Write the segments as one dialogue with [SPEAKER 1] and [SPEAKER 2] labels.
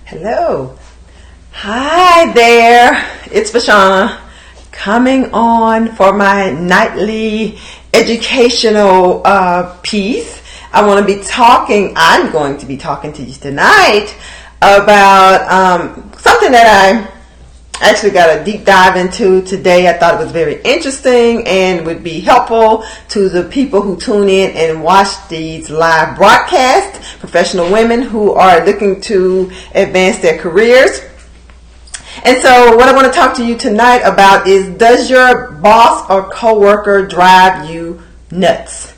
[SPEAKER 1] Hello. Hi there. It's Vashana coming on for my nightly educational piece. I'm going to be talking to you tonight about something that I actually got a deep dive into today. I thought it was very interesting and would be helpful to the people who tune in and watch these live broadcasts, professional women who are looking to advance their careers. And so what I want to talk to you tonight about is, does your boss or coworker drive you nuts?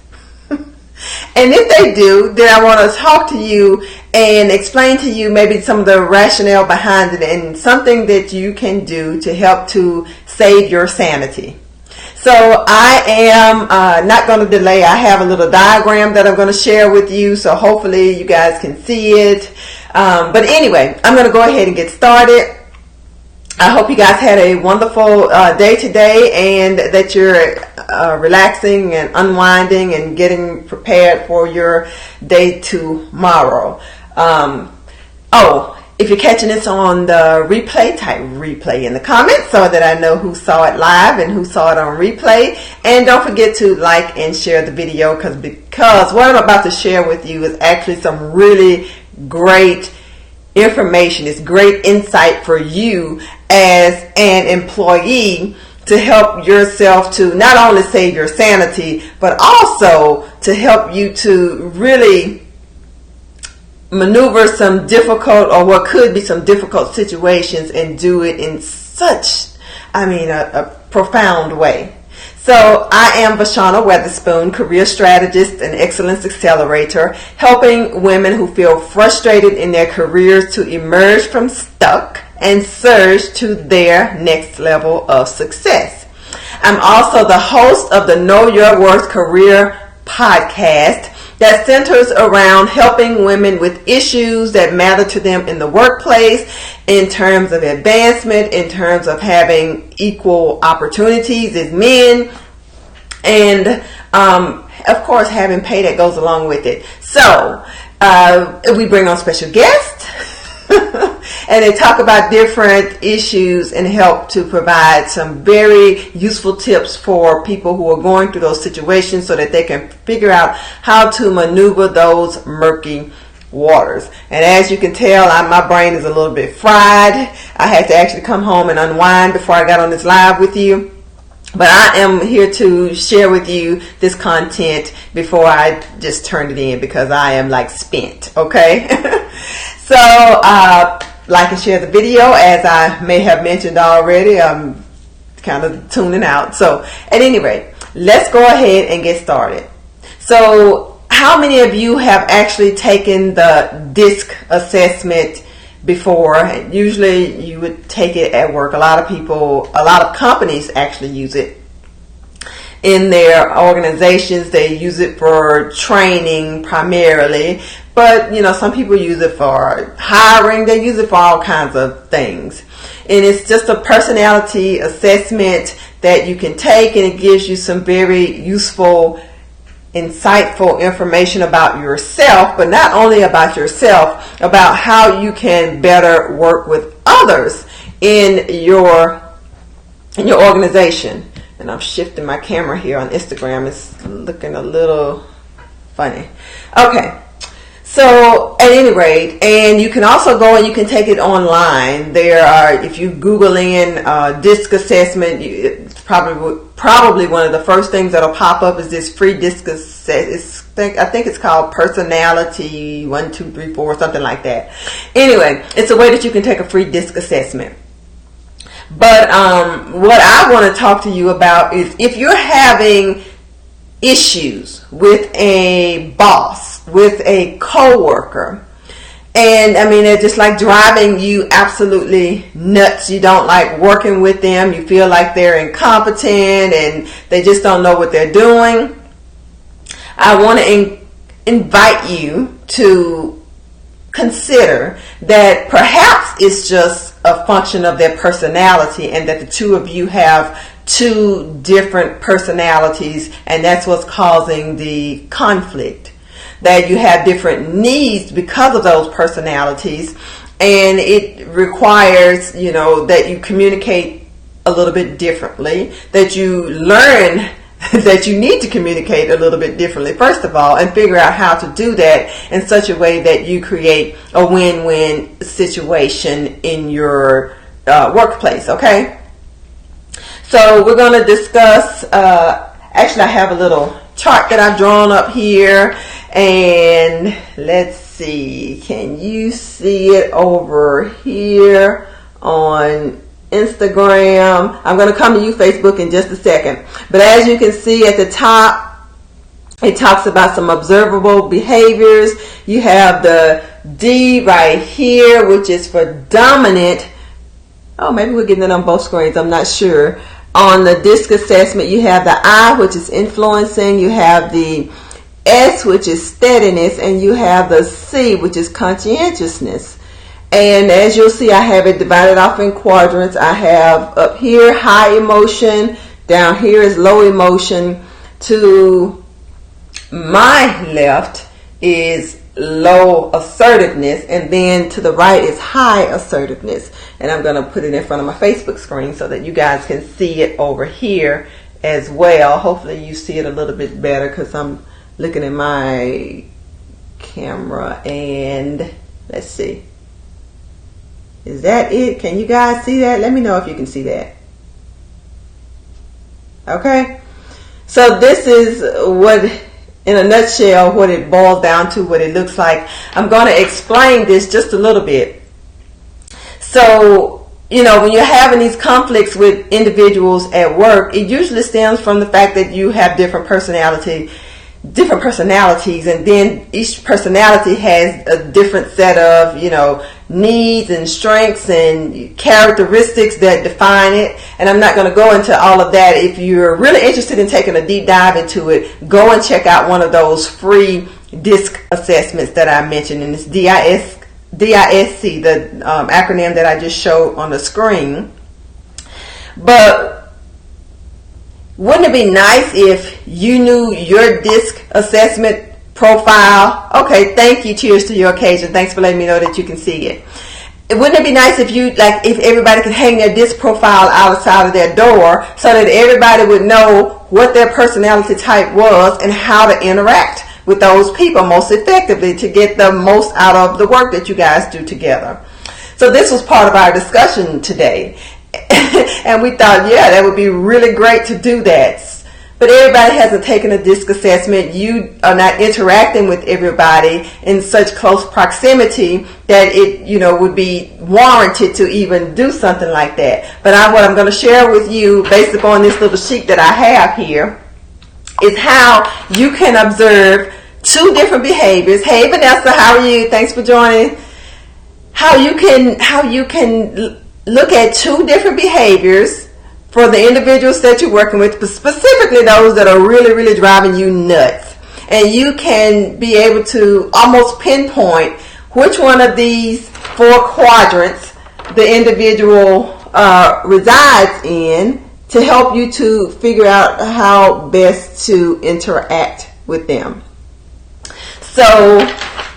[SPEAKER 1] And if they do, then I want to talk to you and explain to you maybe some of the rationale behind it and something that you can do to help to save your sanity. So I am not going to delay. I have a little diagram that I'm going to share with you, so hopefully you guys can see it. But anyway, I'm going to go ahead and get started. I hope you guys had a wonderful day today and that you're relaxing and unwinding and getting prepared for your day tomorrow. If you're catching this on the replay, type replay in the comments so that I know who saw it live and who saw it on replay. And don't forget to like and share the video because what I'm about to share with you is actually some really great information. It's great insight for you as an employee to help yourself to not only save your sanity, but also to help you to really maneuver some difficult or what could be some difficult situations and do it in such, a profound way. So I am Vashana Weatherspoon, career strategist and excellence accelerator, helping women who feel frustrated in their careers to emerge from stuck and surge to their next level of success. I'm also the host of the Know Your Worth Career podcast that centers around helping women with issues that matter to them in the workplace, in terms of advancement, in terms of having equal opportunities as men, and of course having pay that goes along with it. So we bring on special guests and they talk about different issues and help to provide some very useful tips for people who are going through those situations so that they can figure out how to maneuver those murky waters. And as you can tell, my brain is a little bit fried. I had to actually come home and unwind before I got on this live with you. But I am here to share with you this content before I just turn it in because I am like spent, okay? So, like and share the video. As I may have mentioned already, I'm kind of tuning out. So, at any rate, let's go ahead and get started. So, how many of you have actually taken the DISC assessment before? Usually you would take it at work. A lot of companies actually use it in their organizations. They use it for training primarily, but some people use it for hiring. They use it for all kinds of things. And it's just a personality assessment that you can take, and it gives you some very useful, insightful information about yourself, but not only about yourself, about how you can better work with others in your organization. And I'm shifting my camera here on Instagram. It's looking a little funny. Okay. So at any rate, and you can also go and you can take it online. If you Google in DISC assessment, it's probably one of the first things that'll pop up is this free DISC assessment. I think it's called Personality 1, 2, 3, 4, something like that. Anyway, it's a way that you can take a free DISC assessment. But what I want to talk to you about is if you're having issues with a boss, with a coworker, and they're just like driving you absolutely nuts. You don't like working with them. You feel like they're incompetent and they just don't know what they're doing. I want to invite you to consider that perhaps it's just a function of their personality and that the two of you have two different personalities, and that's what's causing the conflict. That you have different needs because of those personalities, and it requires, that you communicate a little bit differently, that you learn that you need to communicate a little bit differently, first of all, and figure out how to do that in such a way that you create a win-win situation in your workplace, okay? So we're going to discuss, actually I have a little chart that I've drawn up here, and let's see, can you see it over here on Instagram? I'm going to come to you, Facebook, in just a second. But as you can see at the top, it talks about some observable behaviors. You have the D right here, which is for dominant. Oh, maybe we're getting it on both screens. I'm not sure. On the DISC assessment, you have the I, which is influencing. You have the S, which is steadiness. And you have the C, which is conscientiousness. And as you'll see, I have it divided off in quadrants. I have up here high emotion, down here is low emotion. To my left is low assertiveness, and then to the right is high assertiveness. And I'm going to put it in front of my Facebook screen so that you guys can see it over here as well. Hopefully you see it a little bit better because I'm looking at my camera, and let's see. Is that it? Can you guys see that? Let me know if you can see that. Okay. So this is what, in a nutshell, what it boils down to, what it looks like. I'm going to explain this just a little bit. So, when you're having these conflicts with individuals at work, it usually stems from the fact that you have different personalities, and then each personality has a different set of, needs and strengths and characteristics that define it. And I'm not going to go into all of that. If you're really interested in taking a deep dive into it, go and check out one of those free DISC assessments that I mentioned, and it's DISC, the acronym that I just showed on the screen. But wouldn't it be nice if you knew your DISC assessment profile? Okay, thank you. Cheers to your occasion. Thanks for letting me know that you can see it. Wouldn't it be nice if if everybody could hang their DISC profile outside of their door so that everybody would know what their personality type was and how to interact with those people most effectively to get the most out of the work that you guys do together? So this was part of our discussion today. And we thought, yeah, that would be really great to do that. But everybody hasn't taken a DISC assessment. You are not interacting with everybody in such close proximity that it, would be warranted to even do something like that. But what I'm going to share with you, based upon this little sheet that I have here, is how you can observe two different behaviors. Hey, Vanessa, how are you? Thanks for joining. How you can look at two different behaviors for the individuals that you're working with, but specifically those that are really, really driving you nuts. And you can be able to almost pinpoint which one of these four quadrants the individual resides in to help you to figure out how best to interact with them. So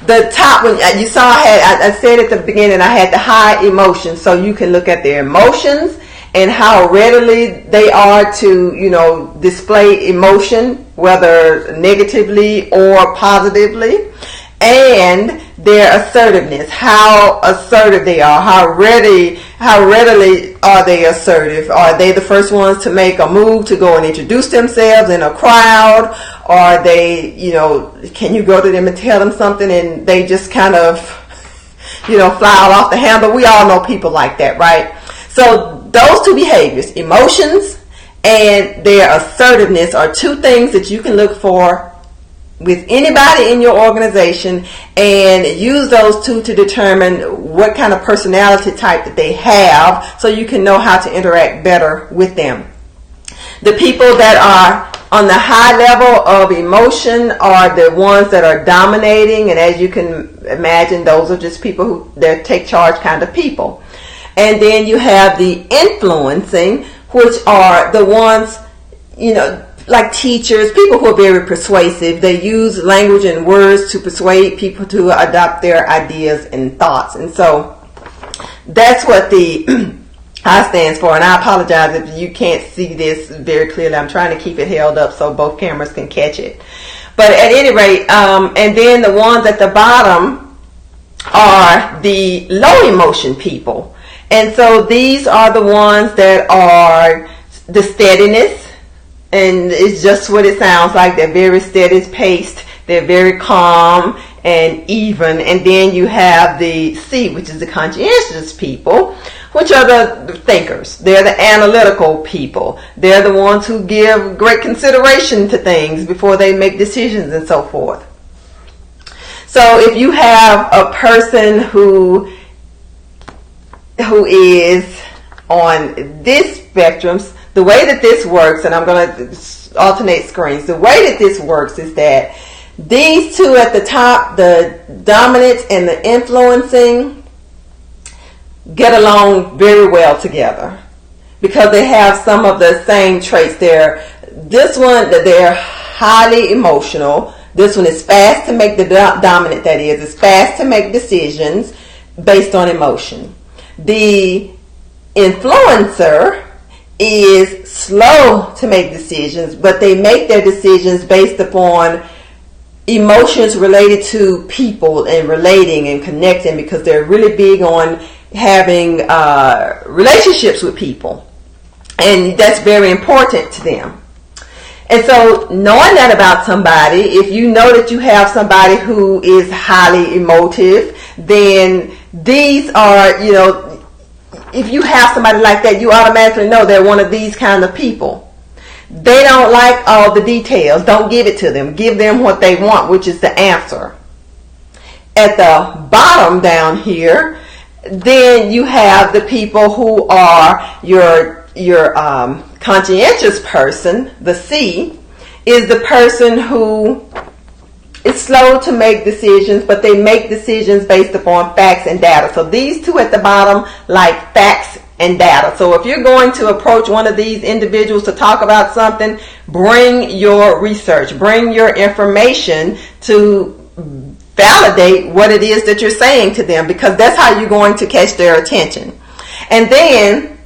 [SPEAKER 1] the top one, you saw I said at the beginning, I had the high emotions. So you can look at their emotions and how readily they are to, display emotion, whether negatively or positively, and their assertiveness, how assertive they are, how readily are they assertive. Are they the first ones to make a move to go and introduce themselves in a crowd? Are they, can you go to them and tell them something and they just kind of, fly off the handle? We all know people like that, right? So those two behaviors, emotions and their assertiveness, are two things that you can look for with anybody in your organization and use those two to determine what kind of personality type that they have so you can know how to interact better with them. The people that are on the high level of emotion are the ones that are dominating, and as you can imagine, those are just people who they're take charge kind of people. And then you have the influencing, which are the ones, like teachers, people who are very persuasive. They use language and words to persuade people to adopt their ideas and thoughts. And so That's what the I stands for, and I apologize if you can't see this very clearly. I'm trying to keep it held up so both cameras can catch it. But at any rate, and then the ones at the bottom are the low emotion people. And so these are the ones that are the steadiness, and it's just what it sounds like. They're very steady paced, they're very calm and even. And then you have the C, which is the conscientious people, which are the thinkers. They're the analytical people. They're the ones who give great consideration to things before they make decisions and so forth. So if you have a person who is on this spectrum, the way that this works, and I'm going to alternate screens, the way that this works is that these two at the top, the dominant and the influencing, get along very well together because they have some of the same traits. They're highly emotional. This one is fast to make the dominant, that is fast to make decisions based on emotion. The influencer is slow to make decisions, but they make their decisions based upon emotions related to people and relating and connecting, because they're really big on having relationships with people, and that's very important to them. And so knowing that about somebody, if you know that you have somebody who is highly emotive, then these are, if you have somebody like that, you automatically know they're one of these kind of people. They don't like all the details. Don't give it to them. Give them what they want, which is the answer. At the bottom down here, then you have the people who are your conscientious person. The C is the person who is slow to make decisions, but they make decisions based upon facts and data. So these two at the bottom like facts and data. So if you're going to approach one of these individuals to talk about something, bring your research, bring your information to validate what it is that you're saying to them, because that's how you're going to catch their attention. And then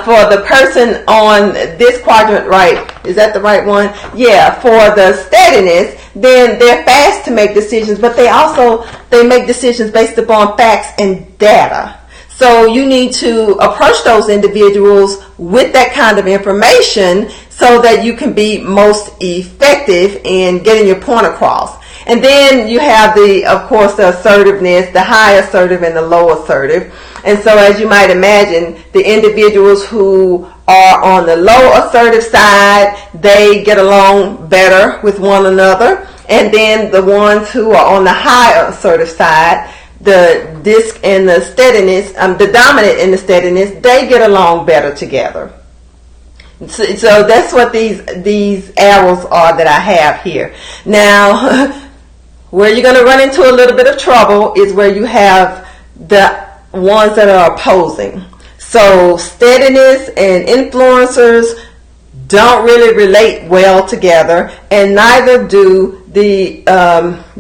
[SPEAKER 1] for the person on this quadrant, right, is that the right one? Yeah, for the steadiness, then they're fast to make decisions, but they make decisions based upon facts and data. So you need to approach those individuals with that kind of information so that you can be most effective in getting your point across. And then you have of course, the assertiveness, the high assertive and the low assertive. And so as you might imagine, the individuals who are on the low assertive side, they get along better with one another. And then the ones who are on the high assertive side, the disc and the steadiness, the dominant and the steadiness, they get along better together. So that's what these arrows are that I have here. Now, where you're going to run into a little bit of trouble is where you have the ones that are opposing. So steadiness and influencers don't really relate well together, and neither do the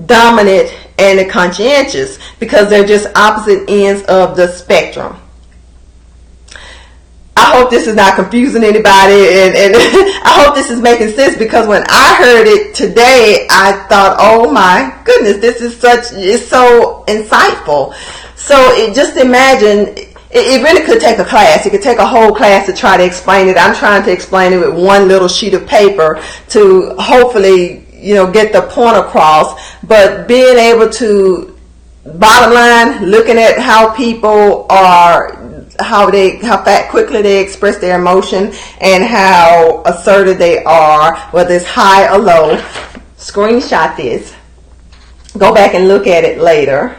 [SPEAKER 1] dominant and the conscientious, because they're just opposite ends of the spectrum. I hope this is not confusing anybody, and I hope this is making sense, because when I heard it today, I thought, oh my goodness, it's so insightful. So just imagine, it really could take a class. It could take a whole class to try to explain it. I'm trying to explain it with one little sheet of paper to hopefully, get the point across. But being able to, bottom line, looking at how people are, how quickly they express their emotion and how assertive they are, whether it's high or low. Screenshot this. Go back and look at it later.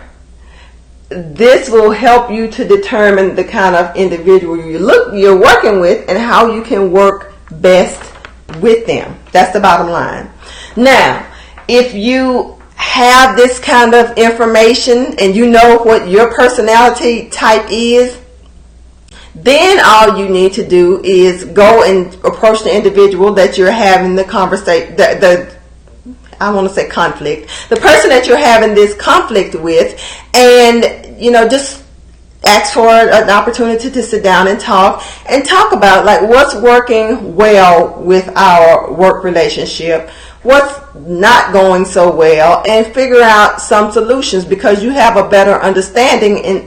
[SPEAKER 1] This will help you to determine the kind of individual you're working with and how you can work best with them. That's the bottom line. Now, if you have this kind of information and you know what your personality type is, then all you need to do is go and approach the individual that you're having the conversation, I want to say conflict, the person that you're having this conflict with, and just ask for an opportunity to sit down and talk about like what's working well with our work relationship, what's not going so well, and figure out some solutions, because you have a better understanding and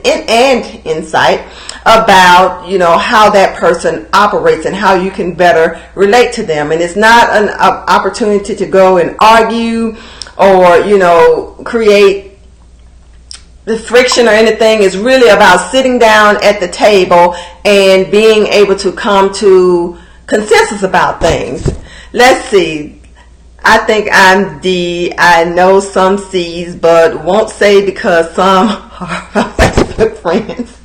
[SPEAKER 1] insight about, you know, how that person operates and how you can better relate to them. And it's not an opportunity to go and argue or, you know, create the friction or anything. Is really about sitting down at the table and being able to come to consensus about things. Let's see. I think I'm D. I know some C's, but won't say because some are my Facebook friends.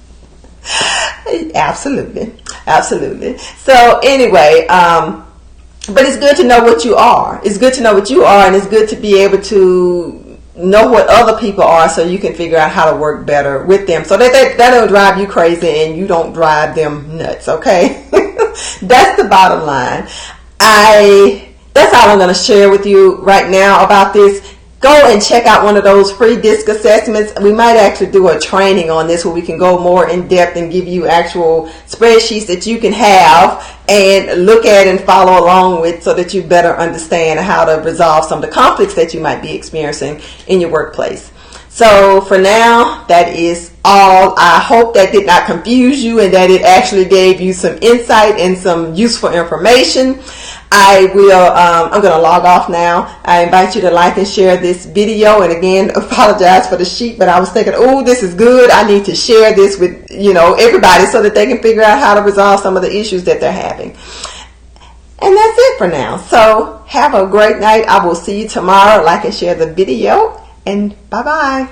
[SPEAKER 1] Absolutely. So anyway, but it's good to know what you are. It's good to know what you are, and it's good to be able to know what other people are, so you can figure out how to work better with them, so that don't drive you crazy and you don't drive them nuts. Okay. That's the bottom line. That's all I'm going to share with you right now about this. Go and check out one of those free DISC assessments. We might actually do a training on this where we can go more in depth and give you actual spreadsheets that you can have and look at and follow along with, so that you better understand how to resolve some of the conflicts that you might be experiencing in your workplace. So for now, that is all. I hope that did not confuse you and that it actually gave you some insight and some useful information. I'm going to log off now. I invite you to like and share this video. And again, apologize for the sheep, but I was thinking, oh, this is good. I need to share this with, you know, everybody, so that they can figure out how to resolve some of the issues that they're having. And that's it for now. So have a great night. I will see you tomorrow. Like and share the video, and bye-bye.